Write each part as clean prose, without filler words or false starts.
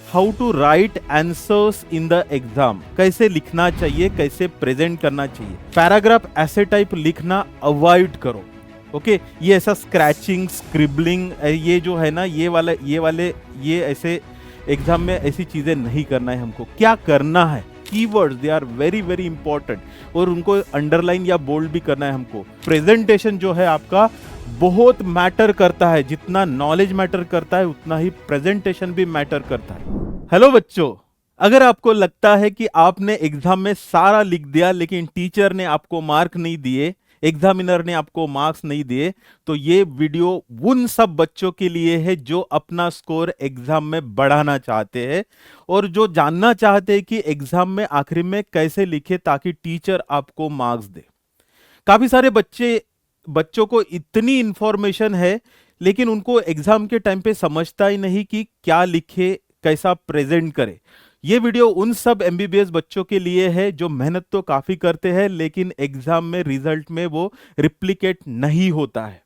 How to write answers in the exam, कैसे लिखना चाहिए, कैसे प्रेजेंट करना चाहिए। पैराग्राफ ऐसे टाइप लिखना अवॉइड करो। ओके ये ऐसा स्क्रैचिंग स्क्रिबलिंग ये जो है ना ये ऐसे एग्जाम में ऐसी चीजें नहीं करना है। हमको क्या करना है, keywords they are very very important और उनको अंडरलाइन या बोल्ड भी करना है। हमको प्रेजेंटेशन जो है आपका बहुत मैटर करता है, जितना नॉलेज मैटर करता है उतना ही प्रेजेंटेशन भी मैटर करता है। हेलो बच्चों, अगर आपको लगता है कि आपने एग्जाम में सारा लिख दिया लेकिन टीचर ने आपको मार्क नहीं दिए, एग्जामिनर ने आपको मार्क्स नहीं दिए, तो ये वीडियो उन सब बच्चों के लिए है जो अपना स्कोर एग्जाम में बढ़ाना चाहते हैं और जो जानना चाहते हैं कि एग्जाम में आखिर में कैसे लिखे ताकि टीचर आपको मार्क्स दे। काफी सारे बच्चों को इतनी इंफॉर्मेशन है लेकिन उनको एग्जाम के टाइम पे समझता ही नहीं कि क्या लिखे, कैसा प्रेजेंट करे। ये वीडियो उन सब एमबीबीएस बच्चों के लिए है जो मेहनत तो काफी करते हैं लेकिन एग्जाम में रिजल्ट में वो रिप्लिकेट नहीं होता है।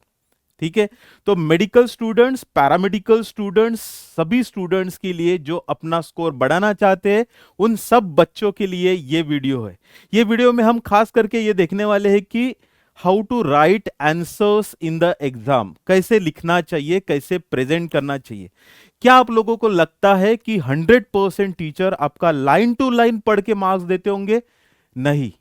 ठीक है, तो मेडिकल स्टूडेंट्स, पैरामेडिकल स्टूडेंट्स, सभी स्टूडेंट्स के लिए जो अपना स्कोर बढ़ाना चाहते हैं उन सब बच्चों के लिए ये वीडियो है। ये वीडियो में हम खास करके ये देखने वाले हैं कि how to write answers in the exam, कैसे लिखना चाहिए, कैसे प्रेजेंट करना चाहिए। क्या आप लोगों को लगता है कि 100% टीचर आपका लाइन टू लाइन पढ़ के मार्क्स देते होंगे? नहीं,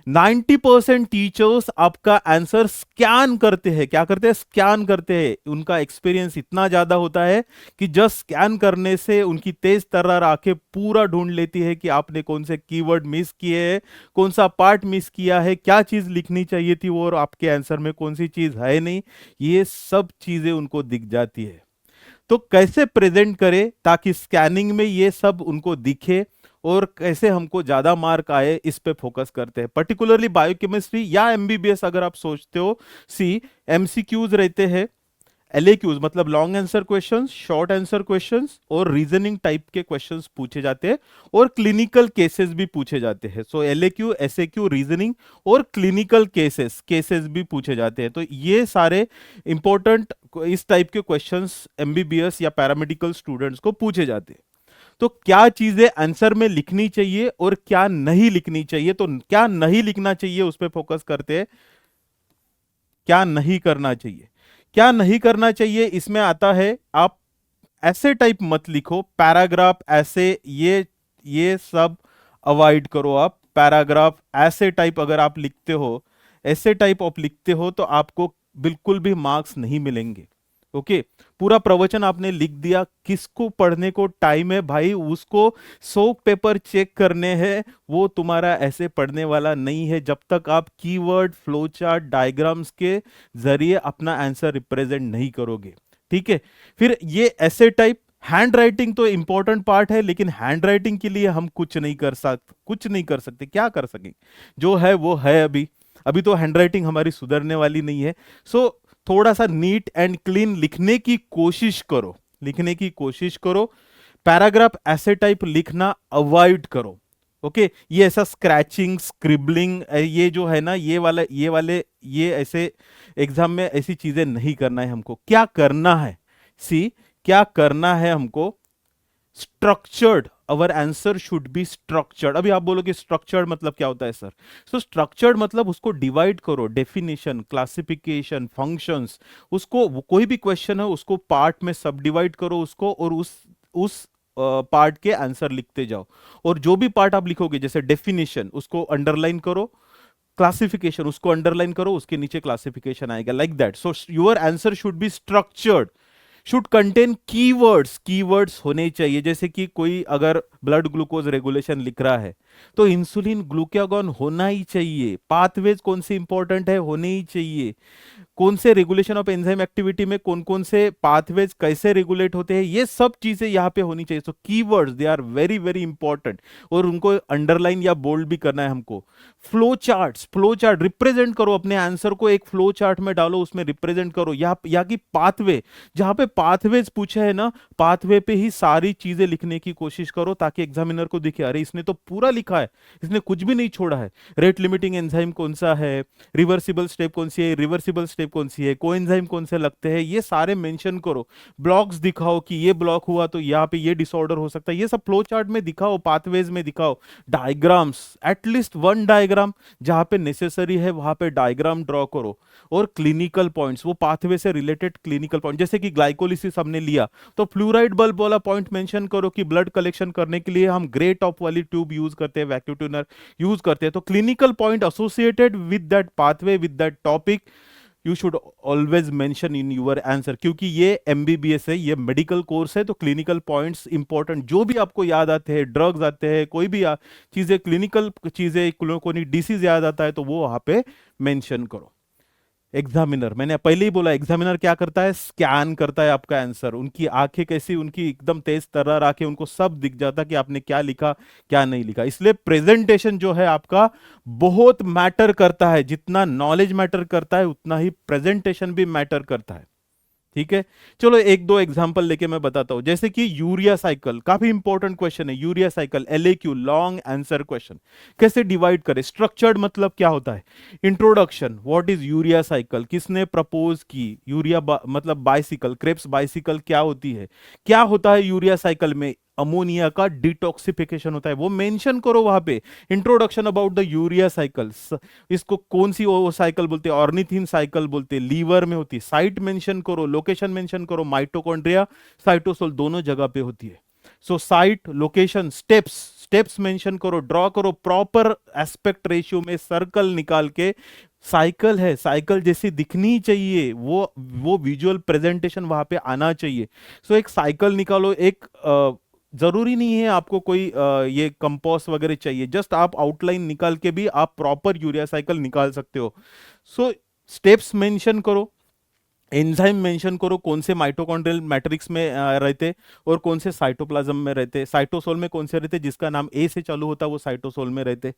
90% टीचर्स आपका आंसर स्कैन करते हैं। क्या करते हैं? स्कैन करते हैं। उनका एक्सपीरियंस इतना ज्यादा होता है कि जस्ट स्कैन करने से उनकी तेज तर्रार आंखें पूरा ढूंढ लेती है कि आपने कौन से कीवर्ड मिस किए हैं, कौन सा पार्ट मिस किया है, क्या चीज लिखनी चाहिए थी और आपके आंसर में कौन सी चीज है नहीं, ये सब चीजें उनको दिख जाती है। तो कैसे प्रेजेंट करें ताकि स्कैनिंग में ये सब उनको दिखे और कैसे हमको ज्यादा मार्क आए, इस पे फोकस करते हैं। पर्टिकुलरली बायोकेमिस्ट्री या एमबीबीएस अगर आप सोचते हो, एमसीक्यूज रहते हैं, एलएक्यूज मतलब long answer questions, short answer questions और रीजनिंग टाइप के क्वेश्चंस पूछे जाते हैं और क्लिनिकल केसेस भी पूछे जाते हैं। सो एलएक्यू, एसएक्यू, रीजनिंग और क्लिनिकल केसेस भी पूछे जाते हैं। तो ये सारे इंपॉर्टेंट इस टाइप के क्वेश्चंस एमबीबीएस या पैरामेडिकल स्टूडेंट्स को पूछे जाते हैं। तो क्या चीजें आंसर में लिखनी चाहिए और क्या नहीं लिखनी चाहिए, तो क्या नहीं लिखना चाहिए उस पर फोकस करते हैं। क्या नहीं करना चाहिए, क्या नहीं करना चाहिए, इसमें आता है आप ऐसे टाइप मत लिखो, पैराग्राफ ऐसे, ये सब अवॉइड करो। आप पैराग्राफ ऐसे टाइप अगर आप लिखते हो, ऐसे टाइप आप लिखते हो तो आपको बिल्कुल भी मार्क्स नहीं मिलेंगे। ओके, पूरा प्रवचन आपने लिख दिया, किसको पढ़ने को टाइम है भाई? उसको 100 पेपर चेक करने हैं, वो तुम्हारा ऐसे पढ़ने वाला नहीं है जब तक आप कीवर्ड, फ्लो चार्ट, डायग्राम्स के जरिए अपना आंसर रिप्रेजेंट नहीं करोगे। ठीक है, फिर ये ऐसे टाइप हैंड राइटिंग तो इंपॉर्टेंट पार्ट है लेकिन हैंड राइटिंग के लिए हम कुछ नहीं कर सकते। क्या कर सकेंगे? जो है वो है। अभी तो हैंड राइटिंग हमारी सुधरने वाली नहीं है। सो थोड़ा सा नीट एंड क्लीन लिखने की कोशिश करो। पैराग्राफ ऐसे टाइप लिखना अवॉइड करो। ओके ये ऐसा स्क्रैचिंग स्क्रिबलिंग ये जो है ना ये ऐसे एग्जाम में ऐसी चीजें नहीं करना है। हमको क्या करना है, क्या करना है हमको? Structured, our answer should be structured. अभी आप बोलोगे स्ट्रक्चर्ड मतलब क्या होता है सर? सो स्ट्रक्चर्ड मतलब उसको डिवाइड करो, डेफिनेशन, क्लासिफिकेशन, फंक्शंस, उसको कोई भी क्वेश्चन है उसको पार्ट में सब डिवाइड करो उसको और उस पार्ट के आंसर लिखते जाओ। और जो भी पार्ट आप लिखोगे, जैसे डेफिनेशन उसको अंडरलाइन करो, क्लासिफिकेशन उसको अंडरलाइन करो, उसके नीचे क्लासिफिकेशन आएगा, like that. So your answer should be structured, should contain keywords होने चाहिए। जैसे कि कोई अगर ब्लड ग्लूकोज रेगुलेशन लिख रहा है तो इंसुलिन ग्लूकागॉन होना ही चाहिए। पाथवेज कौन से इंपॉर्टेंट है, होने ही चाहिए। कौन से रेगुलेशन ऑफ एंजाइम एक्टिविटी में कौन कौन से पाथवेज कैसे रेगुलेट होते हैं, ये सब चीजें यहां पे होनी चाहिए। So keywords they are very very important और उनको अंडरलाइन या बोल्ड भी करना है हमको। फ्लो चार्ट रिप्रेजेंट करो अपने आंसर को, एक फ्लो चार्ट में डालो, उसमें रिप्रेजेंट करो। यहाँ की पाथवे, जहां पे पाथवेज पूछे है ना, पाथवे पे ही सारी चीजें लिखने की कोशिश करो ताकि एग्जामिनर को दिखे अरे इसने तो पूरा लिखा है, इसने कुछ भी नहीं छोड़ा है। रेट लिमिटिंग एंजाइम कौन सा है, रिवर्सिबल स्टेप कौन सी है, रिवर्सिबल स्टेप टाइप कौन सी है, कोएंजाइम कौन से लगते हैं, ये सारे मेंशन करो। ब्लॉक्स दिखाओ कि ये ब्लॉक हुआ तो यहाँ पे ये डिसऑर्डर हो सकता है, ये सब फ्लो चार्ट में दिखाओ, पाथवेज में दिखाओ। डायग्राम्स, एटलीस्ट वन डायग्राम, जहां पे नेसेसरी है वहां पे डायग्राम ड्रॉ करो। और क्लिनिकल पॉइंट्स, वो पाथवे से रिलेटेड क्लिनिकल पॉइंट, जैसे कि ग्लाइकोलिसिस हमने लिया तो फ्लूराइड बल्ब वाला पॉइंट मेंशन करो कि ब्लड कलेक्शन करने के लिए हम ग्रे टॉप वाली ट्यूब यूज करते हैं, वैक्यूम ट्यूनर यूज करते हैं। तो clinical point associated with that pathway, with that topic, you should always mention in your answer, क्योंकि ये एमबीबीएस है, ये मेडिकल कोर्स है। तो क्लिनिकल पॉइंट्स इंपॉर्टेंट, जो भी आपको याद आते हैं, ड्रग्स आते हैं, कोई भी चीजें, क्लिनिकल चीजें, कोई डिसीज याद आता है तो वो वहां पे मेंशन करो। एग्जामिनर, मैंने पहले ही बोला, एग्जामिनर क्या करता है, स्कैन करता है आपका आंसर। उनकी आंखें कैसी, उनकी एकदम तेज तर्रार आंखें, उनको सब दिख जाता कि आपने क्या लिखा क्या नहीं लिखा। इसलिए प्रेजेंटेशन जो है आपका बहुत मैटर करता है, जितना नॉलेज मैटर करता है उतना ही प्रेजेंटेशन भी मैटर करता है। ठीक है, चलो एक दो एग्जांपल लेके मैं बताता हूं। जैसे कि यूरिया साइकिल, काफी इंपॉर्टेंट क्वेश्चन है urea cycle, LAQ, long answer question. कैसे डिवाइड करें, स्ट्रक्चर्ड मतलब क्या होता है, introduction, what is urea cycle, किसने प्रपोज की, यूरिया मतलब बाइसिकल, क्रेप्स बाइसिकल क्या होती है, क्या होता है यूरिया साइकिल में, अमोनिया का डिटॉक्सिफिकेशन होता है, वो मेंशन करो वहां पे। Introduction about the urea cycle, इसको कौन सी वो साइकिल बोलते हैं, ऑर्निथिन साइकिल बोलते हैं, लीवर में होती है। साइट मेंशन करो, लोकेशन मेंशन करो, माइटोकॉन्ड्रिया, साइटोसोल दोनों जगह पे होती है। So site, location, steps, steps mention करो, ड्रॉ करो, प्रॉपर एस्पेक्ट रेशियो में सर्कल निकाल के। साइकिल है, साइकिल जैसी दिखनी चाहिए, वो विजुअल प्रेजेंटेशन वहां पे आना चाहिए। सो एक साइकिल निकालो। एक जरूरी नहीं है आपको कोई ये कंपोस्ट वगैरह चाहिए, जस्ट आप आउटलाइन निकाल के भी आप प्रॉपर यूरिया साइकिल निकाल सकते हो। सो स्टेप्स मेंशन करो, एंजाइम मेंशन करो, कौन से माइटोकॉन्ड्रियल मैट्रिक्स में रहते और कौन से साइटोप्लाज्म में रहते, साइटोसोल में कौन से रहते, जिसका नाम ए से चालू होता है वो साइटोसोल में रहते।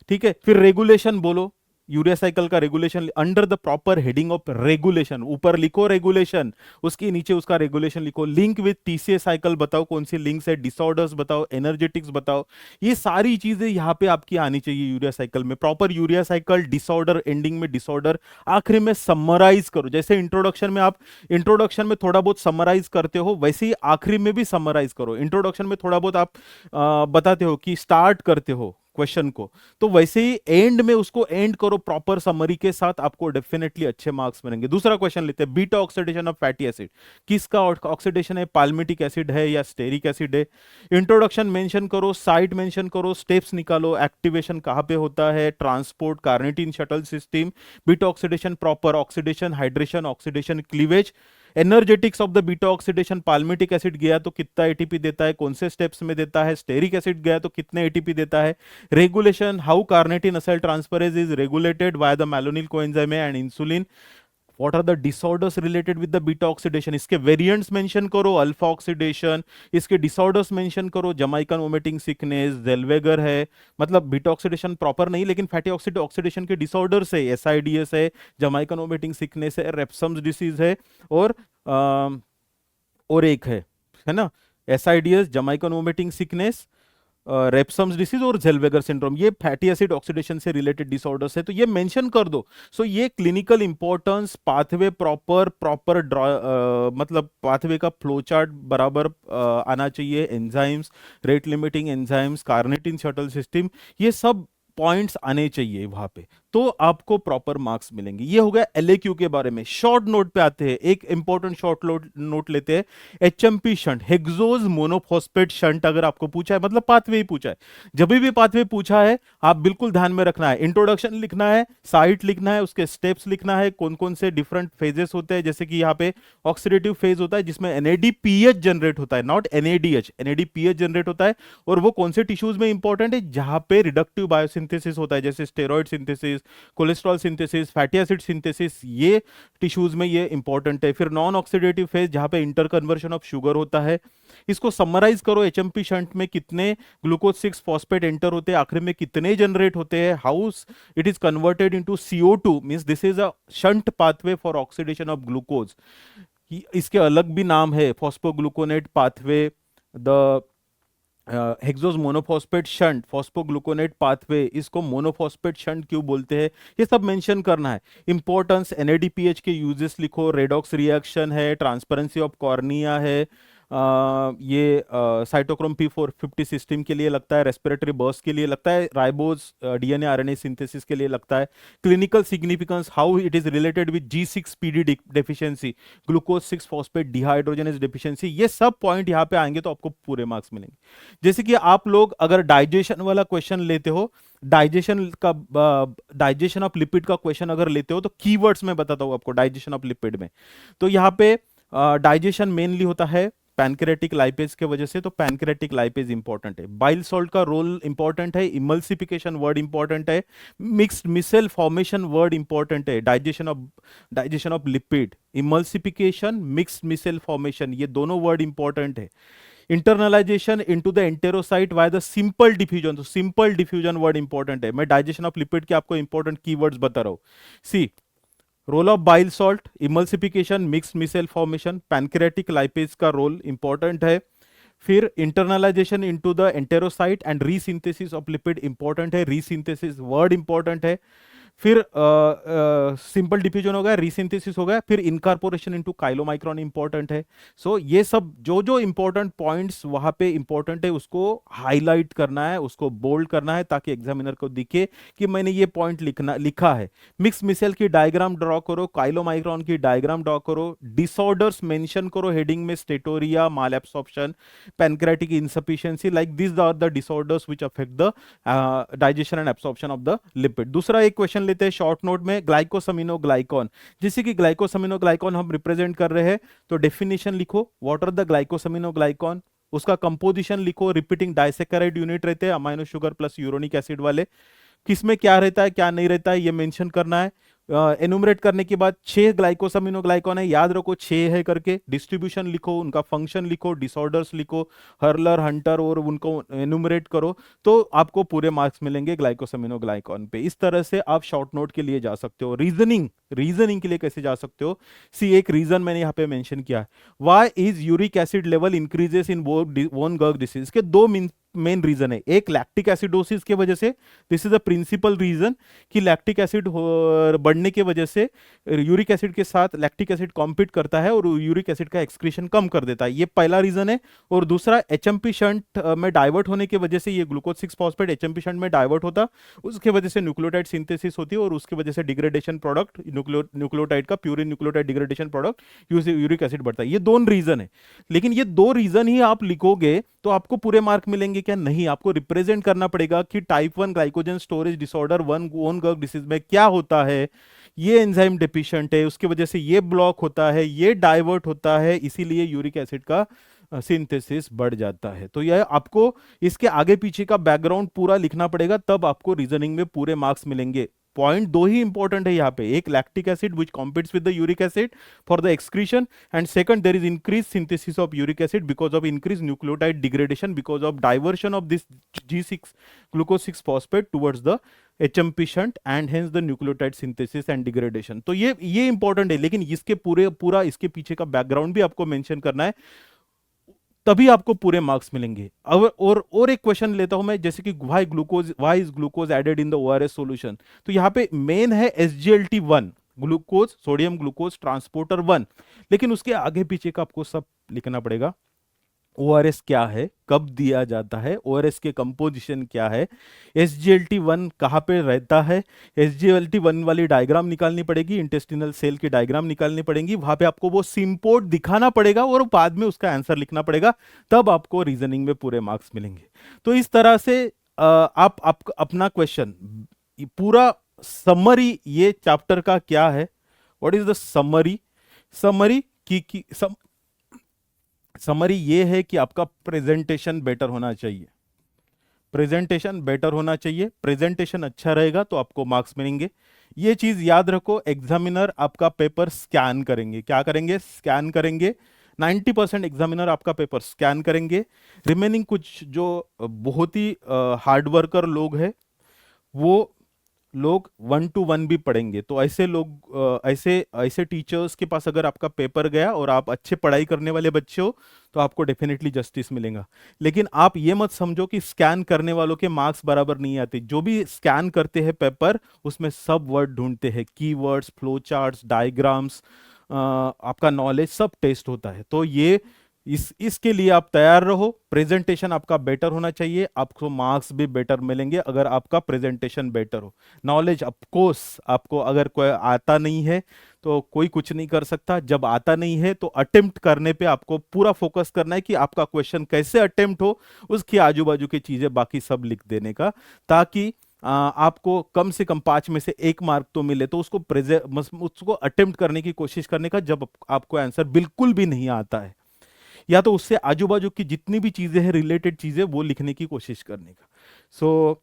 ठीक है, फिर रेगुलेशन बोलो, यूरिया साइकिल का regulation under the proper heading of regulation, ऊपर लिखो रेगुलेशन, उसके नीचे उसका रेगुलेशन लिखो। लिंक विद टीसीए साइकिल बताओ, कौन सी लिंक्स है, डिसऑर्डर्स बताओ, एनर्जेटिक्स बताओ। ये सारी चीजें यहाँ पे आपकी आनी चाहिए यूरिया साइकिल में। Proper urea cycle, disorder, ending में डिसऑर्डर, आखिरी में समराइज करो। जैसे इंट्रोडक्शन में आप इंट्रोडक्शन में थोड़ा बहुत समराइज करते हो, वैसे ही आखिरी में भी समराइज करो। इंट्रोडक्शन में थोड़ा बहुत आप बताते हो कि स्टार्ट करते हो क्वेश्चन को, तो वैसे ही एंड में उसको एंड करो प्रॉपर समरी के साथ, आपको डेफिनेटली अच्छे मार्क्स मिलेंगे। दूसरा क्वेश्चन लेते हैं, beta oxidation of fatty acid, किसका ऑक्सीडेशन है, पाल्मिटिक एसिड है या स्टेरिक एसिड है। इंट्रोडक्शन मेंशन करो, साइट मेंशन करो, स्टेप्स निकालो, एक्टिवेशन कहां पे होता है, transport, carnitine shuttle system, beta oxidation, proper oxidation, hydration, oxidation, cleavage, energetics of the beta oxidation, palmitic acid गया तो कितना एटीपी देता है, कौन से स्टेप्स में देता है, स्टेरिक एसिड गया तो कितने एटीपी देता है। Regulation, how carnitine acyl transferase is regulated by the malonyl coenzyme and insulin. What are the disorders related with the beta oxidation, इसके वेरिएंट्स मेंशन करो, अल्फा ऑक्सीडेशन, इसके डिसऑर्डर्स मेंशन करो, Jamaican vomiting sickness, Zellweger है, मतलब beta oxidation proper नहीं लेकिन fatty oxidation के disorders है, एसआईडीएस है, जमाइकन वोमिटिंग सिकनेस है, रेप्सम्स डिसीज है, और और एक है ना, एसआईडीएस, जमाइकन वोमिटिंग सिकनेस, रेप्सम्स डिसीज और जेल्वेगर सिंड्रोम, ये फैटी एसिड ऑक्सीडेशन से रिलेटेड डिसऑर्डर्स है, तो ये मेंशन कर दो। सो ये clinical importance, pathway proper proper मतलब पाथवे का फ्लो चार्ट बराबर आना चाहिए, enzymes, rate limiting enzymes, carnitine shuttle system, ये सब पॉइंट्स आने चाहिए वहां पे, तो आपको प्रॉपर मार्क्स मिलेंगे। ये हो गया एलएक्यू के बारे में। शॉर्ट नोट पे आते हैं, एक इंपॉर्टेंट शॉर्ट नोट लेते हैं, HMP shunt, hexose monophosphate shunt, अगर आपको पूछा है, मतलब पाथवे ही पूछा है, जब भी पाथवे पूछा है आप बिल्कुल ध्यान में रखना है, इंट्रोडक्शन लिखना है, साइट लिखना है, उसके स्टेप्स लिखना है, कौन कौन से डिफरेंट फेजेस होते हैं, जैसे कि यहाँ पे ऑक्सीडेटिव फेज होता है जिसमें एनएडीपीएच जनरेट होता है, नॉट एनएडीएच, एनएडीपीएच जनरेट होता है, और वो कौन से टिश्यूज में इंपॉर्टेंट है, जहां पे रिडक्टिव बायोसिंथेसिस होता है, जैसे steroid synthesis, cholesterol synthesis, fatty acid synthesis, ये टिश्यूज में ये इंपॉर्टेंट है। फिर नॉन ऑक्सीडेटिव फेज जहां पे इंटर कन्वर्शन ऑफ शुगर होता है। इसको समराइज करो, एचएमपी शंट में कितने ग्लूकोज 6 फॉस्फेट एंटर होते हैं, आखिर में कितने जनरेट होते हैं, how it is converted into CO2, means this is a shunt pathway for oxidation of glucose. इसके अलग भी नाम है, phosphogluconate pathway, the hexose monophosphate shunt, phosphogluconate pathway, इसको मोनोफॉस्फेट शंट क्यों बोलते हैं, ये सब मेंशन करना है। इंपॉर्टेंस, एनएडीपीएच के यूजेस लिखो, रेडॉक्स रिएक्शन है, ट्रांसपेरेंसी ऑफ कॉर्निया है, ये साइटोक्रोम P450 सिस्टम के लिए लगता है, रेस्पिरेटरी बर्स्ट के लिए लगता है, राइबोज डीएनए आरएनए सिंथेसिस के लिए लगता है। Clinical significance, how it is related with G6PD deficiency, glucose 6 phosphate dehydrogenase deficiency, ये सब पॉइंट यहाँ पे आएंगे तो आपको पूरे मार्क्स मिलेंगे। जैसे कि आप लोग अगर डाइजेशन वाला क्वेश्चन लेते हो, डाइजेशन का डाइजेशन ऑफ लिपिड का क्वेश्चन अगर लेते हो तो कीवर्ड्स में बताता हूं आपको डाइजेशन ऑफ लिपिड में। तो यहाँ पे डाइजेशन मेनली होता है पैनक्रेटिक लाइपेज के वजह से, तो पैनक्रेटिक लाइपेज इंपॉर्टेंट है। बाइल सॉल्ट का रोल इंपॉर्टेंट है, इमल्सिफिकेशन वर्ड इंपॉर्टेंट है, mixed micelle formation word important है। Digestion of lipid, emulsification, mixed micelle formation, ये दोनों वर्ड इंपॉर्टेंट है। Internalization into the enterocyte by the simple diffusion, तो simple diffusion word important है। मैं digestion of lipid के आपको इंपॉर्टेंट कीवर्ड्स बता रहा हूं। C, role of bile salt, emulsification, mixed micelle formation, pancreatic lipase का रोल इंपॉर्टेंट है। फिर internalization into the enterocyte and resynthesis of lipid important है, रीसिंथेसिस वर्ड इंपॉर्टेंट है। फिर सिंपल डिफ्यूजन हो गया, रीसिंथेसिस हो गया, फिर इनकॉर्पोरेशन इनटू काइलोमाइक्रॉन इंपॉर्टेंट है। सो ये सब जो जो इंपॉर्टेंट पॉइंट्स वहां पे इंपॉर्टेंट है उसको हाईलाइट करना है, उसको बोल्ड करना है, ताकि एग्जामिनर को दिखे कि मैंने ये पॉइंट लिखा है। मिक्स मिसेल की डायग्राम ड्रॉ करो, काइलोमाइक्रॉन की डायग्राम ड्रॉ करो, डिसऑर्डर्स मेंशन करो हेडिंग में, steatorrhea, malabsorption, pancreatic insufficiency, like these are the disorders which affect the digestion and absorption of the lipid। दूसरा एक क्वेश्चन लेते हैं शॉर्ट नोट में, ग्लाइकोसमिनोग्लाइकॉन। जैसे कि ग्लाइकोसमिनोग्लाइकॉन हम रिप्रेजेंट कर रहे हैं तो डेफिनेशन लिखो, व्हाट आर द ग्लाइकोसमिनोग्लाइकॉन, उसका कंपोजिशन लिखो, रिपीटिंग डाइसेकेराइड यूनिट रहते हैं, amino sugar plus uronic acid वाले, किसमें क्या रहता है क्या नहीं रहता है ये मेंशन करना है। एनुमरेट करने के बाद 6 ग्लाइकोसमिनोग्लाइकॉन है, याद रखो 6 है करके, डिस्ट्रीब्यूशन लिखो, उनका फंक्शन लिखो, डिसऑर्डर्स लिखो, हर्लर हंटर, और उनको एनुमरेट करो, तो आपको पूरे मार्क्स मिलेंगे ग्लाइकोसमिनोग्लाइकॉन पे। इस तरह से आप शॉर्ट नोट के लिए जा सकते हो। रीजनिंग के लिए कैसे जा सकते हो, सी एक रीजन मैंने यहाँ पे मेंशन किया है, why is uric acid level increases इन वोन गर्ग डिसीज के दो मेन रीजन है। एक लैक्टिक एसिडोसिस के वजह से, this is a principal reason कि लैक्टिक एसिड बढ़ने की वजह से यूरिक एसिड के साथ लैक्टिक एसिड कॉम्पीट करता है और यूरिक एसिड का एक्सक्रीशन कम कर देता है, ये पहला रीजन है। और दूसरा एचएमपी शंट में डाइवर्ट होने की वजह से, ये ग्लूकोज 6 फॉस्फेट एचएमपी शंट में डाइवर्ट होता, उसके वजह से न्यूक्लियोटाइड सिंथेसिस होती है और उसकी वजह से डिग्रेडेशन प्रोडक्ट न्यूक्लियोटाइड का, purine nucleotide degradation product uric acid बढ़ता है। ये दोनों रीजन है, लेकिन ये दो रीजन ही आप लिखोगे तो आपको पूरे मार्क मिलेंगे क्या, नहीं। आपको रिप्रेजेंट करना पड़ेगा कि टाइप 1 ग्लाइकोजन स्टोरेज डिसऑर्डर वोन गर्ग डिसीज में क्या होता है, ये एंजाइम डेफिशिएंट है, उसकी वजह से ये ब्लॉक होता है, ये डाइवर्ट होता है, इसीलिए यूरिक एसिड का सिंथेसिस बढ़ जाता है। तो यह आपको इसके आगे पीछे का बैकग्राउंड पूरा लिखना पड़ेगा, तब आपको रीजनिंग में पूरे मार्क्स मिलेंगे। पॉइंट दो ही इंपॉर्टेंट है यहाँ पे, एक lactic acid which competes with the uric acid for the excretion, and second there is increase synthesis of uric acid because of increase nucleotide degradation because of diversion of this G6 glucose 6 phosphate towards the HMP shunt and hence the nucleotide synthesis and degradation. तो ये important है, लेकिन इसके पूरा इसके पीछे का background भी आपको मेंशन करना है, तभी आपको पूरे मार्क्स मिलेंगे। और एक क्वेश्चन लेता हूं मैं, जैसे कि why is glucose added in the ORS solution. तो यहां पे मेन है SGLT1, glucose sodium glucose transporter 1, लेकिन उसके आगे पीछे का आपको सब लिखना पड़ेगा। ओआरएस क्या है, कब दिया जाता है, ओआरएस के कंपोजिशन क्या है, SGLT1 कहाँ पे रहता है, SGLT1 वाली डायग्राम निकालनी पड़ेगी, इंटेस्टिनल सेल की डायग्राम निकालनी पड़ेगी, वहां पे आपको वो सिंपोर्ट दिखाना पड़ेगा और बाद में उसका आंसर लिखना पड़ेगा, तब आपको रीजनिंग में पूरे मार्क्स मिलेंगे। तो इस तरह से आप अपना क्वेश्चन पूरा समरी, ये चैप्टर का क्या है, व्हाट इज द समरी की समरी ये है कि आपका प्रेजेंटेशन बेटर होना चाहिए, प्रेजेंटेशन बेटर होना चाहिए, प्रेजेंटेशन अच्छा रहेगा तो आपको मार्क्स मिलेंगे। ये चीज याद रखो, एग्जामिनर आपका पेपर स्कैन करेंगे, क्या करेंगे, स्कैन करेंगे। 90% एग्जामिनर आपका पेपर स्कैन करेंगे, रिमेनिंग कुछ जो बहुत ही हार्ड वर्कर लोग हैं वो लोग 1 to 1 भी पढ़ेंगे, तो ऐसे लोग ऐसे ऐसे टीचर्स के पास अगर आपका पेपर गया और आप अच्छे पढ़ाई करने वाले बच्चे हो तो आपको डेफिनेटली जस्टिस मिलेगा। लेकिन आप ये मत समझो कि स्कैन करने वालों के मार्क्स बराबर नहीं आते। जो भी स्कैन करते हैं पेपर, उसमें सब वर्ड ढूंढते हैं, कीवर्ड्स, फ्लो चार्ट्स, डायग्राम्स, आपका नॉलेज सब टेस्ट होता है। तो ये इसके लिए आप तैयार रहो। प्रेजेंटेशन आपका बेटर होना चाहिए, आपको मार्क्स भी बेटर मिलेंगे अगर आपका प्रेजेंटेशन बेटर हो। नॉलेज ऑफ कोर्स, आपको अगर कोई आता नहीं है तो कोई कुछ नहीं कर सकता। जब आता नहीं है तो अटेम्प्ट करने पे आपको पूरा फोकस करना है कि आपका क्वेश्चन कैसे अटेम्प्ट हो, उसकी आजू बाजू की चीजें बाकी सब लिख देने का, ताकि आपको कम से कम 5 में से 1 मार्क तो मिले। तो उसको अटेम्प्ट करने की कोशिश करने का, जब आपको आंसर बिल्कुल भी नहीं आता है, या तो उससे आजू बाजू की जितनी भी चीजें हैं, रिलेटेड चीजें, वो लिखने की कोशिश करने का। सो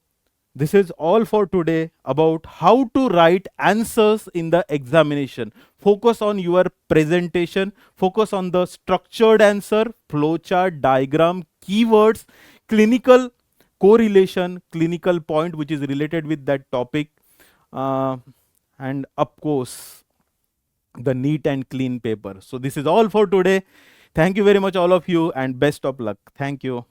this is all for today about how to write answers in the examination. Focus on your presentation, focus on the structured answer, flowchart, diagram, keywords, clinical correlation, clinical point which is related with that topic, uh, and of course the neat and clean paper. So this is all for today. Thank you very much, all of you, and best of luck. Thank you.